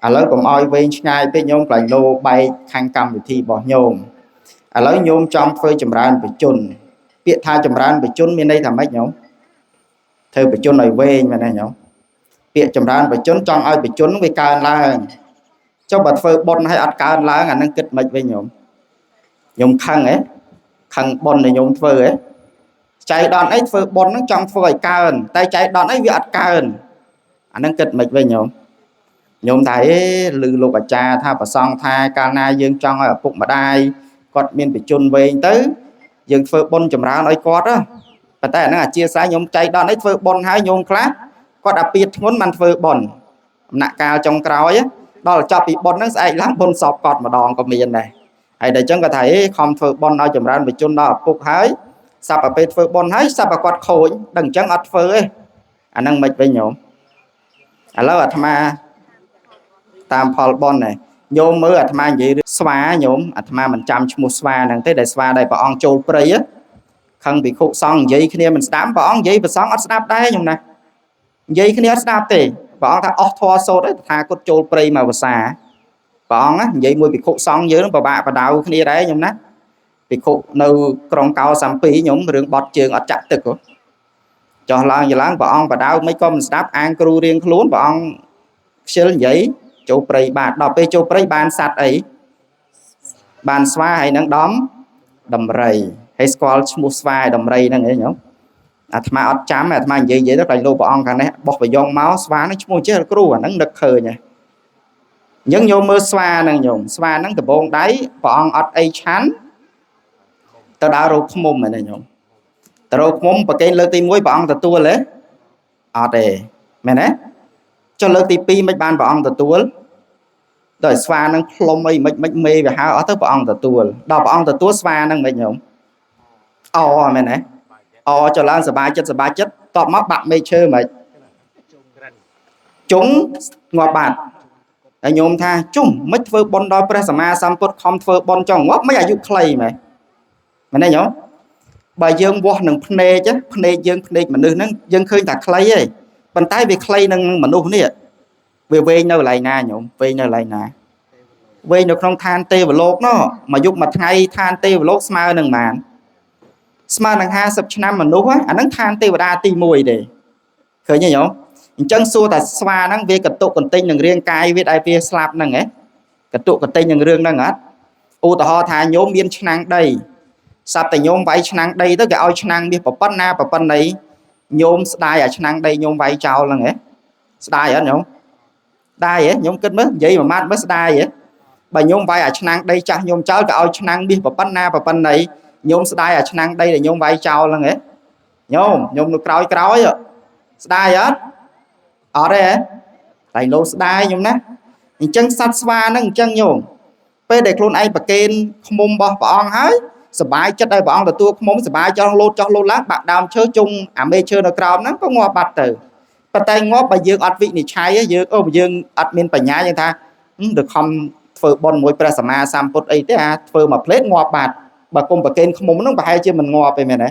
ឥឡូវកុំឲ្យវែងឆ្ងាយពេកញោមខ្លាញ់លោបែកខាងកម្មវិធីរបស់ញោមឥឡូវញោមចង់ធ្វើចម្រើនបជនពាក្យថាចម្រើនបជនមានន័យថាម៉េចញោមធ្វើបជនឲ្យវែងមែនទេញោមពាក្យចម្រើនបជនចង់ឲ្យបជនវាកើនឡើងចុះបើធ្វើបុណ្យឲ្យអត់កើនឡើងអានឹងគិតមិនវិញញោមខឹងហ៎ខឹងបុណ្យដែលញោមធ្វើហ៎ចៃដន្យអីធ្វើបុណ្យហ្នឹងចង់ធ្វើឲ្យកើនតែចៃដន្យអីវាអត់កើនអានឹងគិតមិនវិញញោមថាឮលោកអាចារ្យថាប្រសងថាកាលណាយើងចង់ឲ្យឪពុកម្ដាយគាត់មានបជនវែងទៅយើងធ្វើបុណ្យចម្រើនឲ្យគាត់ប៉ុន្តែអានឹងអធិស្ឋានញោមចៃដន្យអីធ្វើបុណ្យហើយញោមខ្លះគាត់អាពាធធ្ងន់មិនធ្វើបុណ្យដំណាក់កាលចុងក្រោយដល់ចប់ពីបុណ្យហ្នឹងស្អែកឡើងបុណ្យសពគាត់ម្ដងក៏មានដែរហើយតែអញ្ចឹងគាត់ថាខំធ្វើបុណ្យឲ្យចម្រើនបជនដល់ឪពុកហើយសັບឲ្យពេលធ្វើបុណ្យហើយសັບឲ្យគាត់ខូចដល់អញ្ចឹងអត់ធ្វើទេអានឹងមិនវិញញោមឥឡូវអាត្មាតាមផលបុណ្យញោមមើលអាត្មានិយាយរឿងស្វាញោមអាត្មាមិនចាំឈ្មោះស្វាហ្នឹងទេដែលស្វាដែលព្រះអង្គចូលព្រៃខឹងភិក្ខុសង្ឃនិយាយគ្នាមិនស្ដាប់ព្រះអង្គនិយាយប្រសងអត់ស្ដាប់ដែរញោមណានិយាយគ្នាអត់ស្ដាប់ទេព្រះអង្គថាអស់ធម៌សូត្រឯថាគាត់ចូលព្រៃមកភាសាព្រះអង្គនិយាយមួយភិក្ខុសង្ឃយើងពិបាកបដៅគ្នាដែរញោមណាភិក្ខុនៅក្រុងកោសំពីញោមរឿងបត់ជើងអត់ចាក់ទឹកចោះឡើងព្រះអង្គបដៅមិនក៏មិនស្ដាប់អាងគ្រូរៀងខ្លួនព្រះអង្គខ្ជិលនិយាយចូលព្រៃបាទដល់ពេលចូលព្រៃបានសัตว์អីបានស្វាហើយនឹងដំរីហើយស្គាល់ឈ្មោះស្វាដំរីហ្នឹងឯងញោមអាត្មាអត់ចាំអាត្មានិយាយទៅតែលោកព្រះអង្គខាងនេះបោះប្រយ៉ងមកស្វាហ្នឹងឈ្មោះចេះគ្រូអាហ្នឹងនឹកឃើញអញ្ចឹងញោមមើលស្វាហ្នឹងញោមស្វាហ្នឹងដបងដៃព្រះអង្គអត់អីឆាន់ទៅដើររកឃ្មុំហ្នឹងញោមទៅរកឃ្មុំប្រកេនលើកទី1ព្រះអង្គទទួលទេអត់ទេមែនទេចុះលើកទី2មិនបានព្រះអង្គទទួលដល់ស្វានឹងផ្លុំអីមិនមេវាហើអស់ទៅព្រះអង្គទទួលដល់ព្រះអង្គទទួលស្វានឹងមិនញោមមែនទេចុះឡើងសบายចិត្តតបមកបាក់មេឈើមិនជុំងាប់បាត់ហើយញោមថាជុំមិនធ្វើបុណ្យដល់ព្រះសម្មាសម្ពុទ្ធខំធ្វើបុណ្យចង់ងាប់មិនអាយុខ្លីមែនទេញោមបើយើងវាស់នឹងភ្នែកយើងភ្នែកមនុស្សហ្នឹងយើងឃើញតែខ្លីទេប៉ុន្តែវាខ្លីនឹងមនុស្សនេះវាវែងនៅកន្លែងណាញោមវែងនៅកន្លែងណាវែងនៅក្នុងឋានទេវលោកនោះមួយយុគមួយថ្ងៃឋានទេវលោកស្មើនឹងប៉ុន្មានស្មើនឹង50ឆ្នាំមនុស្សអាហ្នឹងឋានទេវតាទី1ទេឃើញទេញោមអញ្ចឹងសួរតែស្វាហ្នឹងវាកតុកកន្ទិញនឹងរាងកាយវាដែលវាស្លាប់ហ្នឹងកតុកកន្ទិញនឹងរឿងហ្នឹងអត់ឧទាហរណ៍ថាញោមមានឆ្នាំងដីសັບតែញោមវាយឆ្នាំងដីទៅគេឲ្យឆ្នាំងមាសប៉ុណ្ណាញោមស្ដាយអាឆ្នាំងដីញោមវាយចោលហ្នឹងស្ដាយអត់ញោមដែរញោមគិតមើលនិយាយមួយម៉ាត់មើលស្ដាយបើញោមវាយអាឆ្នាំងដីចាស់ញោមចោលក៏ឲ្យឆ្នាំងមាសប៉ុណ្ណាញោមស្ដាយអាឆ្នាំងដីដែលញោមវាយចោលហ្នឹងញោមនៅក្រោយស្ដាយអត់ទេតែលោស្ដាយញោមណាអញ្ចឹងសត្វស្វាហ្នឹងអញ្ចឹងញោមពេលដែលខ្លួនឯងប្រគេនឃ្មុំរបស់ព្រះអង្គហើយសบายចិត្តឲ្យព្រះអង្គទទួលឃ្មុំសบายចង់លោតឡើងបាក់ដើមឈើជុំអាមេឈើនៅក្រោមហ្នឹងក៏ងាប់បាត់ទៅប៉ុន្តែងាប់បើយើងអត់វិនិច្ឆ័យយើងអត់មានបញ្ញាយើងថាទៅខំធ្វើបុណ្យមួយព្រះសម្មាសម្ពុទ្ធអីទេធ្វើមួយផ្លេតងាប់បាត់បើគុំប្រគេនឃ្មុំហ្នឹងប្រហែលជាមិនងាប់ទេមែនទេ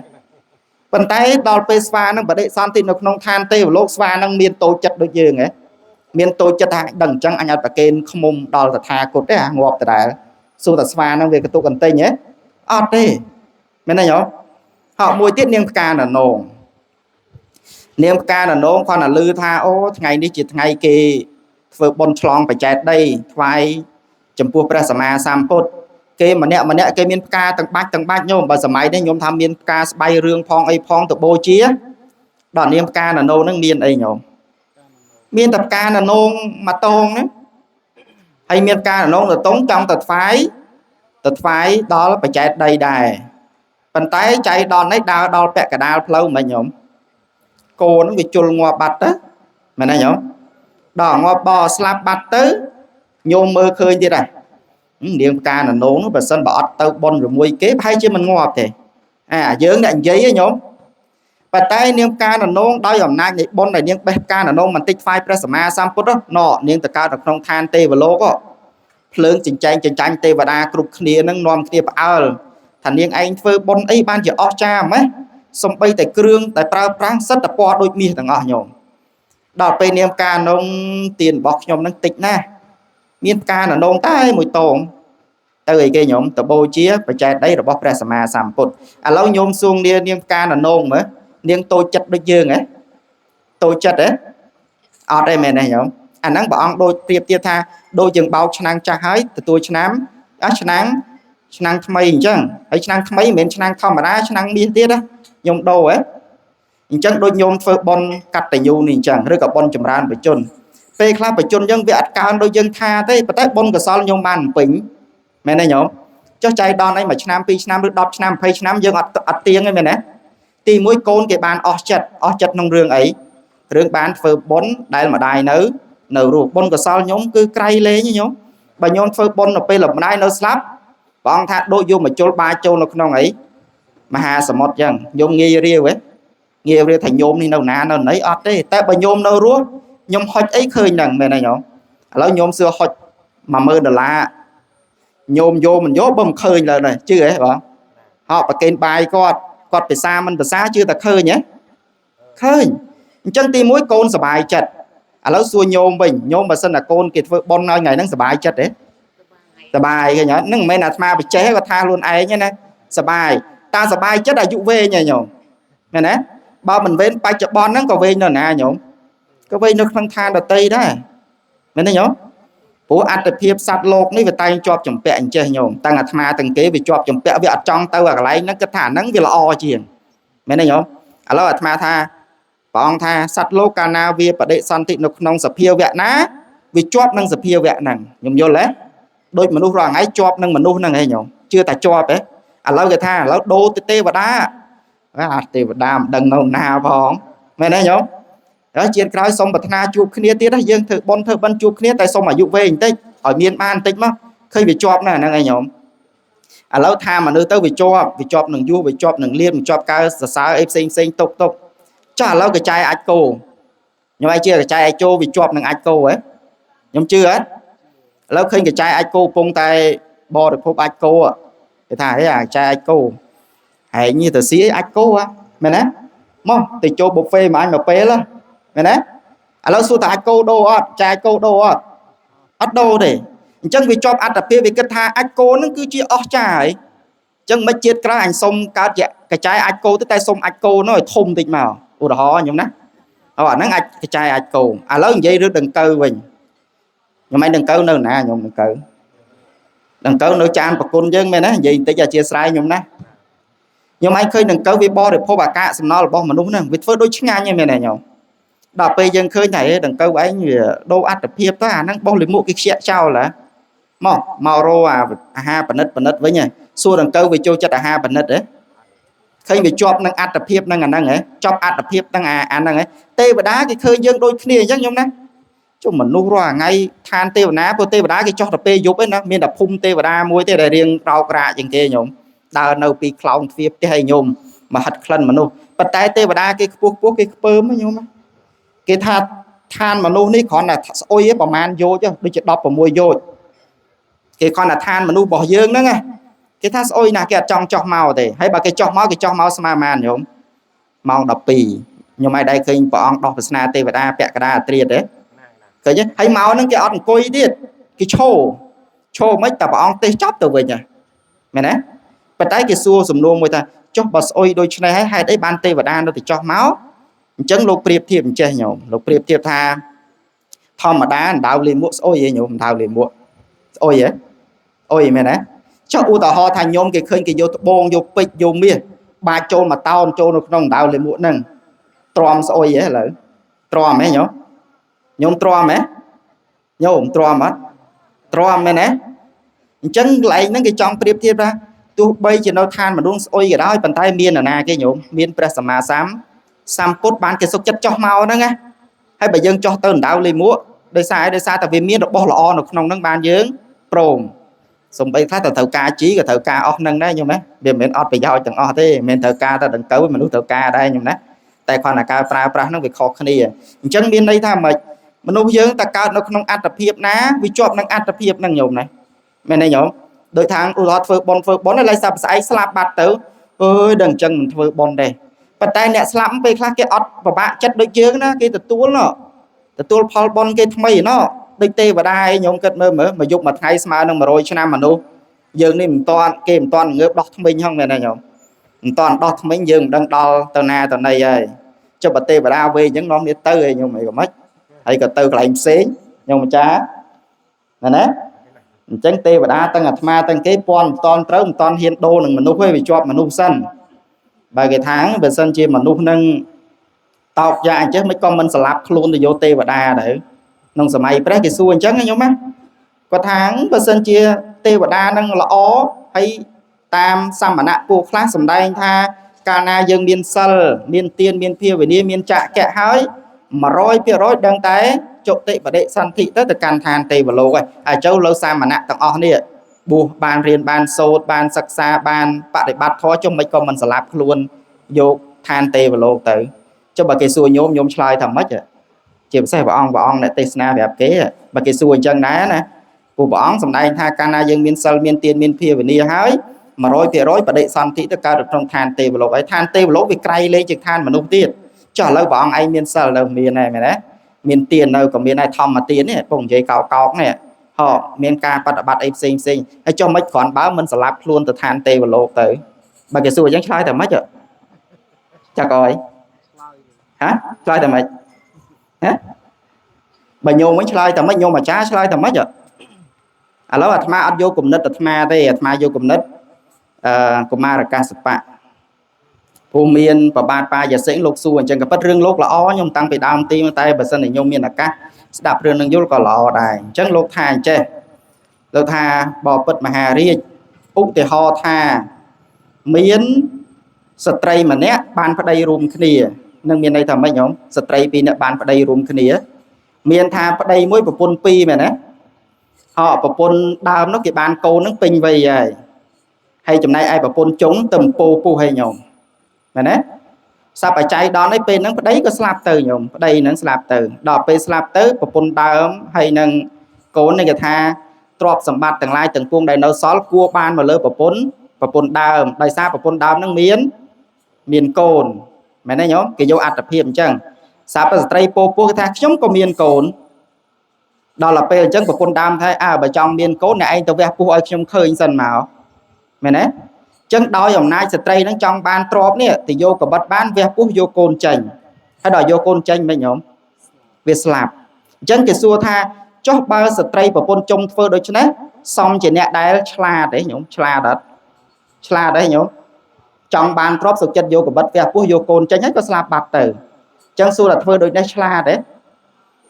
ប៉ុន្តែដល់ពេលស្វាហ្នឹងបដិសន្ធិនៅក្នុងឋានទេវលោកស្វាហ្នឹងមានតូចចិត្តដូចយើងមានតូចចិត្តថាដឹងអញ្ចឹងអញអត់ប្រគេនឃ្មុំដល់តថាគតទេងាប់ដដែលសួរតែស្វាហ្នឹងវាកតុកកន្ទិញអត់ទេមែនទេញោមហើយមួយទៀតនាងផ្កាណនងគាត់តែឮថាថ្ងៃនេះជាថ្ងៃគេធ្វើបុណ្យឆ្លងបច្ច័យដីថ្វាយចំពោះព្រះសម្មាសម្ពុទ្ធគេម្នាក់គេមានផ្កាទាំងបាច់ញោមបើសម័យនេះញោមថាមានផ្កាស្បៃរឿងផងអីផងទៅបូជាដល់នាងផ្កាណនងហ្នឹងមានអីញោមមានតែផ្កាណនងមួយតងហ្នឹងហើយមានផ្កាណនងទៅតុងចង់ទៅថ្វាយដល់បច្ច័យដីដែរប៉ុន្តែចៃដន្យនេះដើរដល់ពាក់កណ្ដាលផ្លូវមិនញោមកូនហ្នឹងវាជុលងាប់បាត់ទៅមែនទេញោមដល់ងាប់បស្លាប់បាត់ទៅញោមមើលឃើញទៀតនាងផ្កាណនងនោះបើសិនបើអត់ទៅបន់ជាមួយគេប្រហែលជាមិនងាប់ទេយើងអ្នកនិយាយញោមប៉ុន្តែនាងផ្កាណនងដោយអំណាចនៃបុណ្យដែលនាងបេះផ្កាណនងបន្តិចថ្វាយព្រះសម្មាសម្ពុទ្ធនាងទៅកើតនៅក្នុងឋានទេវលោកភ្លើងចិញ្ចែងចិញ្ចាញ់ទេវតាគ្រប់គ្នានឹងនាំគ្នាផ្អើលថានាងឯងធ្វើបុណ្យអីបានជាអស្ចារ្យម៉េះសំបីតែគ្រឿងតែប្រើប្រាស់សិតតែពណ៌ដូចមាសទាំងអស់ញោមដល់ពេលនាងផ្កាណនងទានរបស់ខ្ញុំនឹងតិចណាស់ មានផ្កាណនងតែមួយតងទៅអីគេញោមតបូជាបច្ច័យដីរបស់ព្រះសម្មាសម្ពុទ្ធឥឡូវញោមសួងនាងផ្កាណនងមើលនាងតូចចិត្តដូចយើងហ៎តូចចិត្តហ៎អត់ទេមែនទេញោមអាហ្នឹងព្រះអង្គដូចប្រៀបធៀបថាដូចយើងបោកឆ្នាំងចាស់ហើយទទួលឆ្នាំឆ្នាំងថ្មីអញ្ចឹងហើយឆ្នាំងថ្មីមិនមែនឆ្នាំងធម្មតាឆ្នាំងមាសទៀតណាញោមដូរហ៎អញ្ចឹងដូចញោមធ្វើបុណ្យកតញ្ញូនេះអញ្ចឹងឬក៏បុណ្យចម្រើនបជនពេលខ្លះបជនអញ្ចឹងវាអត់កើនដូចយើងថាទេប៉ុន្តែបុណ្យកុសលញោមបានពេញមែនទេញោមចុះចៃដនអីមួយឆ្នាំពីរឆ្នាំឬ10ឆ្នាំ20ឆ្នាំយើងអត់ទៀងទេមែនទេទីមួយកូនគេបានអស់ចិត្តក្នុងរឿងអីរឿងបានធ្វើបុណ្យដែលម្ដាយនៅរស់បុណ្យកុសលញោមគឺក្រៃលែងញោមបើញោមធ្វើបុណ្យនៅពេលម្ដាយនៅស្លាប់ព្រះអង្គថាដូចយកមកជុលបាចូលនៅក្នុងអីមហាសមុទ្រអញ្ចឹងញោមងាយរាវហ៎ងាយរាវថាញោមនេះនៅណានៅណីអត់ទេតែបើញោមនៅរស់ញោមហុចអីឃើញហ្នឹងមែនទេញោមឥឡូវញោមសួរហុច$1,000ញោមយកមិនយកបើមិនឃើញឡើយជឿហ៎បងហោប្រកេនបាយគាត់ភាសាមិនភាសាជឿតែឃើញហ៎ឃើញអញ្ចឹងទី1កូនសบายចិត្តឥឡូវសួរញោមវិញញោមបើសិនតែកូនគេធ្វើបុណ្យឲ្យថ្ងៃហ្នឹងសบายចិត្តទេសบายឃើញហ្នឹងមិនមែនអាត្មាបច្ចេះគាត់ថាខ្លួនឯងទេណាសบายតាសบายចិត្តអាយុវែងហ៎ញោមមែនទេបើមិនវែងបច្ចុប្បន្នហ្នឹងក៏វែងនៅណាញោមក៏វែងនៅក្នុងឋានដតីដែរមែនទេញោមព្រោះអត្តភាពសត្វលោកនេះវាតែងជាប់ចម្ពាក់អញ្ចេះញោមតាំងអាត្មាទាំងគេវាជាប់ចម្ពាក់វាអត់ចង់ទៅអាកន្លែងហ្នឹងគិតថាហ្នឹងវាល្អជាងមែនទេញោមឥឡូវអាត្មាថាព្រះអង្គថាសត្វលោកកាលណាវាបដិសន្ធិនៅក្នុងសភាវៈណាវាជាប់នឹងសភាវៈហ្នឹងខ្ញុំយល់ទេដូចមនុស្សរាល់ថ្ងៃជាប់នឹងមនុស្សហ្នឹងហ៎ញោមជឿតែជាប់ទេឥឡូវគេថាឥឡូវដូរទៅទេវតាអាទេវតាមិនដឹងនៅណាផងមែនទេញោមហើយជាតិក្រោយសូមប្រាថ្នាជួបគ្នាទៀតណាយើងធ្វើបុណ្យធ្វើបិណ្ឌជួបគ្នាតែសូមអាយុវែងបន្តិចឲ្យមានបានបន្តិចមកឃើញវាជាប់ណាហ្នឹងឯងញោមឥឡូវថាមនុស្សទៅវាជាប់នឹងយួរវាជាប់នឹងលៀនវាជាប់កើសរសើរអីផ្សេងតុកចាស់ឥឡូវកចែអាចគោខ្ញុំឲ្យជាកចែអាចចូលវាជាប់នឹងអាចគោហ៎ខ្ញុំជឿហ៎ឥឡូវឃើញកចែអាចគោពងតែបរិភោគអាចគោគេថាហេអាចែអាចគោហែងនេះទៅស៊ីអាចគោមែនទេមកទៅចូលប៊ូហ្វេមួយអញមួយពេលមែនទេឥឡូវសួរតើអាចគោដូរអត់ចែកគោដូរអត់ដូរទេអញ្ចឹងវាជាប់អត្តភាពវាគិតថាអាចគោនឹងគឺជាអស្ចារ្យហើយអញ្ចឹងមិនជាតិក្រោយអញសុំកើតជាកចែអាចគោទៅតែសុំអាចគោនោះឲ្យធំតិចមកឧទាហរណ៍ខ្ញុំណាអាហ្នឹងអាចកចែអាចគោឥឡូវនិយាយរឿងដង្កូវវិញខ្ញុំឯងដង្កូវនៅណាខ្ញុំដង្កូវនៅចានប្រគុណយើងមែនណានិយាយបន្តិចអធិស្ឋានខ្ញុំណាខ្ញុំឯងឃើញដង្កូវវាបរិភោគអាកាសសំណល់របស់មនុស្សហ្នឹងវាធ្វើដូចឆ្ងាញ់ហ្នឹងមែនទេខ្ញុំដល់ពេលយើងឃើញថាដង្កូវឯងវាដូរអត្តភាពទៅអាហ្នឹងបោះលិមួកគេខ្ជាក់ចោលហ៎មករកអាហារបណិតវិញសួរដង្កូវវាចូលចិត្តអាហារបណិតហ៎ឃើញវាជាប់នឹងអត្តភាពនឹងអាហ្នឹងហ៎ជាប់អត្តភាពនឹងអាហ្នឹងហ៎ទេវតាគេឃើញយើងដូចគ្នាអញ្ចឹងខ្ញុំណាជុំមនុស្សរាល់ថ្ងៃឋានទេវតាព្រោះទេវតាគេចោះទៅពេលយប់ឯណាមានតែភូមិទេវតាមួយទេដែលរៀងរោករាកជាងគេខ្ញុំដើរនៅពីខ្លោងទ្វារផ្ទះឲ្យញោមមកហិតក្លិនមនុស្សប៉ុន្តែទេវតាគេខ្ពស់គេខ្ពើមញោមគេថាឋានមនុស្សនេះគ្រាន់តែស្អុយប្រហែលយោជដូចជា16យោជគេគ្រាន់តែឋានមនុស្សរបស់យើងហ្នឹងគេថាស្អុយណាស់គេអត់ចង់ចោះមកទេហើយបើគេចោះមកស្មើម៉ានញោមម៉ោង12ខ្ញុំឲ្យដែរឃើញព្រះអង្គដោះប្រស្នាទេវតាពាក់កណ្ដាលអត្រាតទេឃើញហើយមកហ្នឹងគេអត់អង្គុយទៀតគេឈរមិនតែព្រះអង្គទេសចប់ទៅវិញមែនទេប៉ុន្តែគេសួរសំណួរមួយថាចុះបើស្អុយដូចនេះហើយហេតុអីបានទេវតានៅតែចោះមកអញ្ចឹងលោកប្រៀបធៀបអញ្ចេះញោមលោកប្រៀបធៀបថាធម្មតាអណ្ដៅលេមួកស្អុយហ៎ញោមអណ្ដៅលេមួកស្អុយហ៎អុយមែនទេចុះឧទាហរណ៍ថាញោមគេឃើញគេយកត្បូងយកពេជ្រយកមាសបាចចូលមកតោនចូលនៅក្នុងអណ្ដៅលេមួកហ្នឹងទ្រាំស្អុយហ៎ឥឡូវទ្រាំហ៎ញោមទ្រាំហ៎ញោមទ្រាំអត់ទ្រាំមែនទេអញ្ចឹងកន្លែងហ្នឹងគេចង់ប្រៀបធៀបថាទោះបីជានៅឋានមនុស្សស្អុយក៏ដោយប៉ុន្តែមាននរណាគេញោមមានព្រះសម្មាសម្ពុទ្ធបានគេសុខចិត្តចោះមកហ្នឹងណាហើយបើយើងចោះទៅអណ្ដៅលេមួកដោយសារតែវាមានរបស់ល្អនៅក្នុងហ្នឹងបានយើងព្រមសំបីខ្លះទៅត្រូវការជីក៏ត្រូវការអស់ហ្នឹងដែរញោមណាវាមិនមែនអត់ប្រយោជន៍ទាំងអស់ទេមិនមែនត្រូវការតែដង្កូវមនុស្សត្រូវការដែរញោមណាតែគ្រាន់តែការប្រើប្រាស់ហ្នឹងវាខុសគ្នាអញ្ចឹងមានន័យថាម៉េចមនុស្សយើងតែកើតនៅក្នុងអត្តភាពណាវាជាប់នឹងអត្តភាពហ្នឹងញោមណាមែនទេញោមដោយថាឧទាហរណ៍ធ្វើបុណ្យហើយឡៃសាប់ស្អែកស្លាប់បាត់ទៅអើយដល់អញ្ចឹងមិនធ្វើបុណ្យទេប៉ុន្តែអ្នកស្លាប់ពេលខ្លះគេអត់ពិបាកចិត្តដូចយើងណាគេទទួលផលបុណ្យគេថ្មី ដូចទេវតាឯងញោមគិតមើលមកយកមួយថ្ងៃស្មើនឹង100ឆ្នាំមនុស្សយើងនេះមិនតាន់គេមិនតាន់ងើបដោះថ្មិញហ្នឹងមែនទេញោមមិនតាន់ដោះថ្មិញយើងមិនដឹងដល់ទៅណាទៅណីហើយចុះបើទេវតាវេអញ្ចឹងនាំគ្នាទៅឯងញោមអីក៏មិនហើយក៏ទៅកន្លែងផ្សេងញោមម្ចាស់ណាអញ្ចឹងទេវតាទាំងអាត្មាទាំងគេពាន់មិនតាន់ត្រូវមិនតាន់ហ៊ានដូរនឹងមនុស្សទេវាជាប់មនុស្សសិនបើគេថាបើសិនជាមនុស្សនឹងតោកយ៉ាអញ្ចឹងមិនក៏មិនស្លាប់ខ្លួនទៅយកទេវតាដែរក្នុងសម័យព្រះគេសួរអញ្ចឹងញោមណាគាត់ថាបើសិនជាទេវតានឹងល្អហើយតាមសមណៈពួកខ្លះសម្ដែងថាកាលណាយើងមានសិលមានទានមានភាវនាមានចក្កៈហើយ 100% ដឹងតែជុតិបដិសន្ធិទៅកាន់ឋានទេវលោកហើយចូលលើសាមណៈទាំងអស់នេះបួសបានរៀនបានសូត្របានសិក្សាបានបប្រតិបត្តិធម៌ចុះមិនក៏មិនស្លាប់ខ្លួនយកឋានទេវលោកទៅចុះបើគេសួរញោមឆ្លើយថាម៉េចជាពិសេសព្រះអង្គអ្នកទេសនាប្រាប់គេបើគេសួរអញ្ចឹងដែរណាពួកព្រះអង្គសម្ដែងថាកាលណាយើងមានសិលមានទានមានភាវនាហើយ 100%បដិសន្ធិទៅកើតក្នុងឋានទេវលោកហើយឋានទេវលោកវាក្រៃលែងជាឋានមនុស្សទៀតចុះឥឡូវព្រះអង្គឯងមានសិលនៅមានហើយមែនទេមានទាននៅក៏មានដែរធម្មទាននេះពងនិយាយកោកនេះហ៎មានការបប្រតិបត្តិអីផ្សេងហើយចុះមិនគ្រាន់បើមិនស្លាប់ខ្លួនទៅឋានទេវលោកទៅបើគេសួរអញ្ចឹងឆ្លើយតែម៉េចចាក់អើយហាឆ្លើយតែម៉េចហ៎បើញោមវិញឆ្លើយតែម៉េចញោមអាចារ្យឆ្លើយតែម៉េចឥឡូវអាត្មាអត់យកគំនិតអាត្មាទេអាត្មាយកគំនិតកុមារកាសបៈព្រោះមានប្របាទបាយាសិងលោកសួរអញ្ចឹងក៏ប៉ិតរឿងលោកល្អខ្ញុំតាំងពីដើមទីមកតែបើសិនជាខ្ញុំមានឱកាសស្ដាប់រឿងនឹងយល់ក៏ល្អដែរអញ្ចឹងលោកថាអញ្ចេះលោកថាបបិទ្ធមហារាជឧទាហរណ៍ថាមានស្ត្រីម្នាក់បានប្តីរួមគ្នានឹងមានន័យថាម៉េចញោមស្ត្រីពីរនាក់បានប្តីរួមគ្នាមានថាប្តីមួយប្រពន្ធពីរមែនទេប្រពន្ធដើមនោះគេបានកូននឹងពេញវ័យហើយចំណែកឯប្រពន្ធចុងទៅអំពោពុះឲ្យញោមមែនទេសពអច័យដល់នេះពេលហ្នឹងប្តីក៏ស្លាប់ទៅញោមប្តីហ្នឹងស្លាប់ទៅដល់ពេលស្លាប់ទៅប្រពន្ធដើមហើយនឹងកូននេះគេថាទ្រព្យសម្បត្តិទាំងឡាយទាំងពួងដែលនៅសល់គួរបានមកលើប្រពន្ធដើមដោយសារប្រពន្ធដើមហ្នឹងមានកូនមែនទេញោមគេយកអត្តភាពអញ្ចឹងសពស្ត្រីពោពោះគេថាខ្ញុំក៏មានកូនដល់ពេលអញ្ចឹងប្រពន្ធដើមថាបើចង់មានកូនអ្នកឯងទៅវះពោះឲ្យខ្ញុំឃើញសិនមកមែនទេចឹងដោយអំណាចស្ត្រីនឹងចង់បានទ្រព្យនេះទៅយកកបិតបានវះពោះយកកូនចេញហើយដល់យកកូនចេញមិនញោមវាស្លាប់អញ្ចឹងគេសួរថាចុះបើស្ត្រីប្រពន្ធចុងធ្វើដូច្នេះសមជាអ្នកដែលឆ្លាតទេញោមឆ្លាតអត់ឆ្លាតទេញោមចង់បានទ្រព្យសុខចិត្តយកកបិតវះពោះយកកូនចេញហើយក៏ស្លាប់បាត់ទៅអញ្ចឹងសួរថាធ្វើដូចនេះឆ្លាតទេ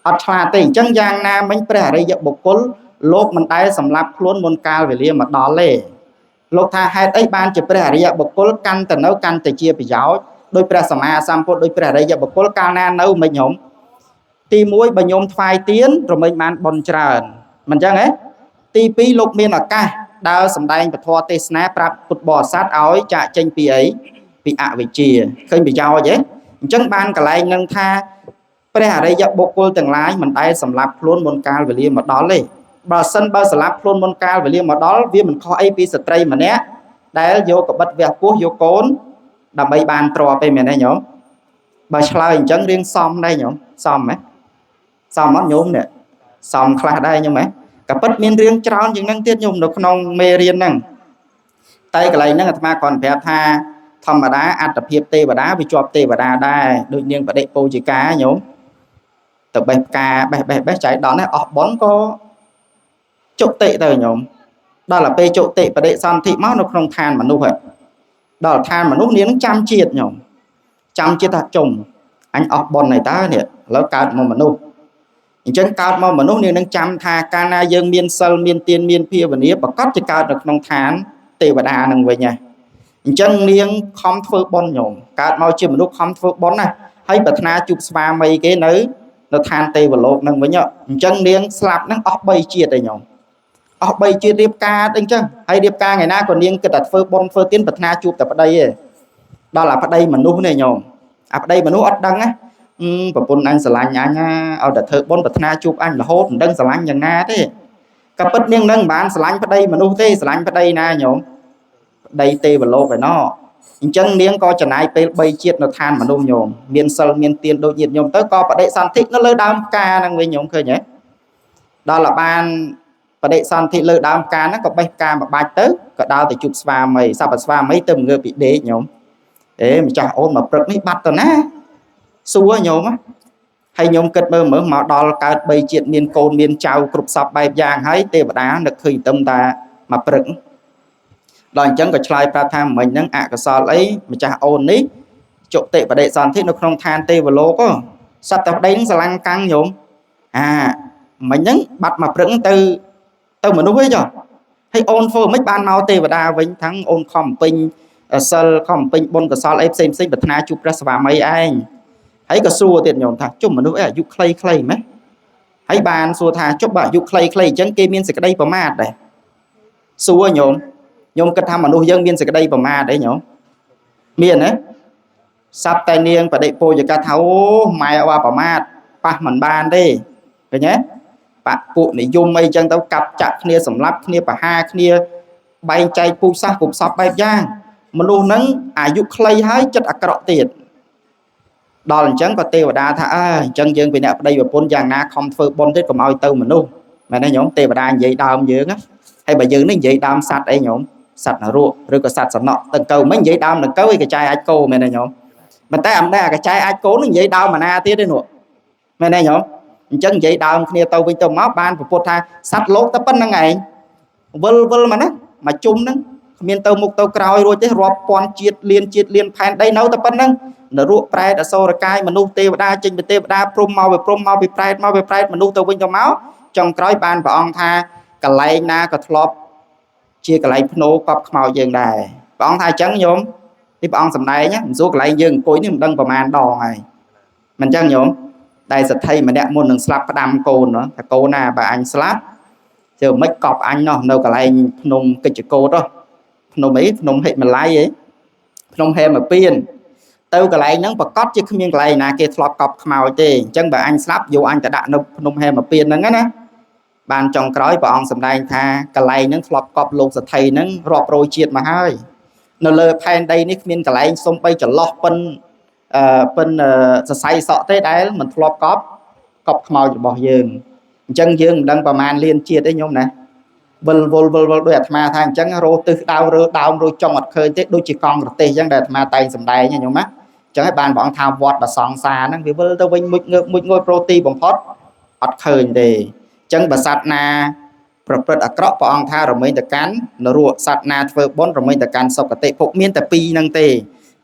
អត់ឆ្លាតទេអញ្ចឹងយ៉ាងណាមិញព្រះអរិយបុគ្គលលោកមិនដែលសម្លាប់ខ្លួនមុនកាលវេលាមកដល់ទេលោកថាហេតុអីបានជាព្រះអរិយបុគ្គលកាន់ទៅនៅកាន់តែជាប្រយោជន៍ដោយព្រះសម្មាសម្ពុទ្ធដោយព្រះអរិយបុគ្គលកាលណានៅមិនញោមទី1បើញោមថ្វាយទៀនរមែងបានបុណ្យច្រើនមិនអញ្ចឹងហ៎ទី2លោកមានឱកាសដើរសម្ដែងពធទេសនាប្រាប់ពុទ្ធបរិស័ទឲ្យចាកចេញពីអីពីអវិជ្ជាឃើញប្រយោជន៍ទេអញ្ចឹងបានកន្លែងនឹងថាព្រះអរិយបុគ្គលទាំងឡាយមិនដែលសម្លាប់ខ្លួនមុនកាលវេលាមកដល់ទេបើសិនបើស្លាប់ខ្លួនមុនកាលវេលាមកដល់វាមិនខុសអីពីស្ត្រីម្នាក់ដែលយកកបិតវះពោះយកកូនដើម្បីបានទ្រព្យទេមែនទេញោមបើឆ្លើយអញ្ចឹងរៀងសមដែរញោមសមហ៎សមអត់ញោមនេះសមខ្លះដែរញោមហ៎ក៏ពិតមានរឿងច្រើនជាងហ្នឹងទៀតញោមនៅក្នុងមេរៀនហ្នឹងតែកន្លែងហ្នឹងអាត្មាគ្រាន់ប្រាប់ថាធម្មតាអត្តភាពទេវតាវាជាប់ទេវតាដែរដូចនាងបដិពោជិកាញោមទៅបេះផ្កាបេះចៃដន្យអស់ប៉ុនក៏ជុតិទៅញោមដល់ទៅពេលជុតិបដិសន្ធិមកនៅក្នុងឋានមនុស្សដល់ឋានមនុស្សនាងចាំជាតិញោមចាំជាតិថាចំអញអស់ប៉ុនហើយតើនេះឥឡូវកើតមកមនុស្សអញ្ចឹងកើតមកមនុស្សនាងនឹងចាំថាកាលណាយើងមានសិលមានទានមានភាវនាប្រកបជាកើតនៅក្នុងឋានទេវតានឹងវិញណាអញ្ចឹងនាងខំធ្វើបុណ្យញោមកើតមកជាមនុស្សខំធ្វើបុណ្យណាហើយប្រាថ្នាជួបស្វាមីគេនៅឋានទេវលោកនឹងវិញអញ្ចឹងនាងស្លាប់នឹងអស់3ជាតិឯញោមអស់3ជាតិរៀបការអញ្ចឹងហើយរៀបការថ្ងៃណាក៏នាងគិតតែធ្វើបុណ្យធ្វើទានប្រាថ្នាជួបតែប្តីឯងដល់អាប្តីមនុស្សនេះញោមអាប្តីមនុស្សអត់ដឹងណាប្រពន្ធអញស្រឡាញ់អញណាឲ្យតែធ្វើបុណ្យប្រាថ្នាជួបអញរហូតមិនដឹងស្រឡាញ់យ៉ាងណាទេក៏ពិតនាងនឹងមិនបានស្រឡាញ់ប្តីមនុស្សទេស្រឡាញ់ប្តីណាញោមប្តីទេវលោកឯណោះអញ្ចឹងនាងក៏ចំណាយពេល3ជាតិនៅឋានមនុស្សញោមមានសិលមានទានដូចញាតិញោមទៅក៏បដិសន្ធិនៅលើដើមផ្កាហ្នឹងវិញញោមឃើញទេ đó là ban và đệ son thị lơ đám cá nó có bay cá mà bay tới có đau thì chụp sva mày sao sva mấy tầm người bị đế nhóm để mình chả ôn mà bật ní bắt rồi ná xua nhóm á hay nhóm kết mơ mở mà đo cả bay chuyện miền côn miền trào cục sập bay vàng hay tê bả đá được khơi tâm ta mà bật đòn chân của trai pra tham mình nâng ạ cái sao lấy mình chả ôn ní chỗ tệ và đệ son thị nó không than tê và lô có sắp tập đánh sẽ lăng căng nhóm mình nhấn bắt mà rừng từ từ mà nuôi cho hay ôn phô mấy ban mau tê và đa với thắng ôn khom pin sơ khom pin bôn của sao em xem bật na chụp ra và mấy anh hãy có xua tiền nhổn thà chúc mà nuôi à dục clay mấy hãy bàn xua thà chúc bà dục clay chẳng kê miên sẽ cái đây vào ma đây xua nhổn cái tham mà nuôi dân miên sẽ cái đây vào ma đấy nhổn miên ấy sắp tay niên và đệ po cho cả tháo mai qua vào ma pa mình ban đi rồi nhé bạn phụ này dùng mây chân tao cặp chặt kia sầm lấp kia và hai kia bay chạy pu sa cục sập bay giang mà luôn nắng dục clay hái chất cọ tiền đòn trắng và tê và đa thà chân dương vì nè đây và pôn giang na không phơi pôn thế còn ao tâu mà luôn mà đây nhóm tê và đa vậy đau dướng á hay bà dướng nó vậy đam sạch đây nhóm sạch là ruộng rồi có sạch sạch nọ từng cầu mấy vậy đam là câu cái chai ai cô mày này nhóm mà tay ẩm đây cái chai ai cố nó vậy đau mà na tiếc đấy nụ mày này nhóm chân vậy đau kia tàu với tàu máu ban của tha sắt lốt ta phân ngày vơ mà nó mà chung nó miền tàu một tàu cào rồi chứ rọp quan chiết liên phan đây nấu ta phân nó ruộng prai đã sâu ra cai mà nu tê đa trên tê đa prom mau về prai mà nu tàu với tàu máu trong cõi ban và ông tha cả lấy na cả thọp chia cả lấy nô cọp màu dường đài và ông tha trắng nhóm thì ông sầm này nhá số cái lấy dường cối nhưng đăng vào màn đò này mình trắng nhóm đây sẽ thay mà đẹp môn đừng slap đam côn nữa cô na bà anh slap giờ mấy cọp anh nó đâu cả lại nông cái chữ cô đó nông ấy nông hệ mà lái ấy nông hệ mà pin tao cả lại nắng bật cót chứ không miếng lại nè kia flop cọp màu tê chân bà anh slap dù anh đã đạn nông hệ mà pin nắng á bàn trong cõi bà ông sầm đây tha cả lại nắng flop cọp lục sẽ thay nắng rọp rồi chiết mà hai nó lơ phan đây nick miếng cả lại xong bay trở lọt bên say sọ thế đấy mình flop cọp màu bỏ dương chân dương đangประมาณ liên chia đấy nhôm này vol đôi mà thang chân rô từ đau rồi trong mặt khơi tết đôi chỉ con được tê chẳng đẹp mà tay sầm đai nha nhôm mắt cho các bạn bọn thao vọt và sòng xa nó vì vol tao vinh một ngôi protein bằng phốt ọt khơi để chân bà sạt naประอักระปองท่าเราไม่ตะกันนรัวสัตนาเฟอร์บอนเราไม่ตะกันสกติพกเมียนแต่ปีนังเต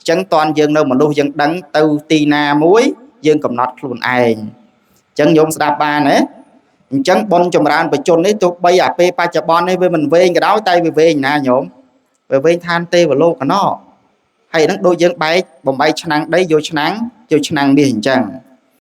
จังตอนยังเรามาลูยังดังเตาตีนามุ้ยยังกำนัดខ្លួនឯងจังโยมស្ដាប់បានណាจังបនចម្រើនបជននេះទោះបីអាពេលបច្ចុប្បន្ននេះវាមិនវែងក៏ដោយតែវាវែងណាញោមវាវែងឋានទេវលោកកណោហើយនឹងដូចយើងបែកបំបីឆ្នាំងដីយកឆ្នាំងមាសអញ្ចឹង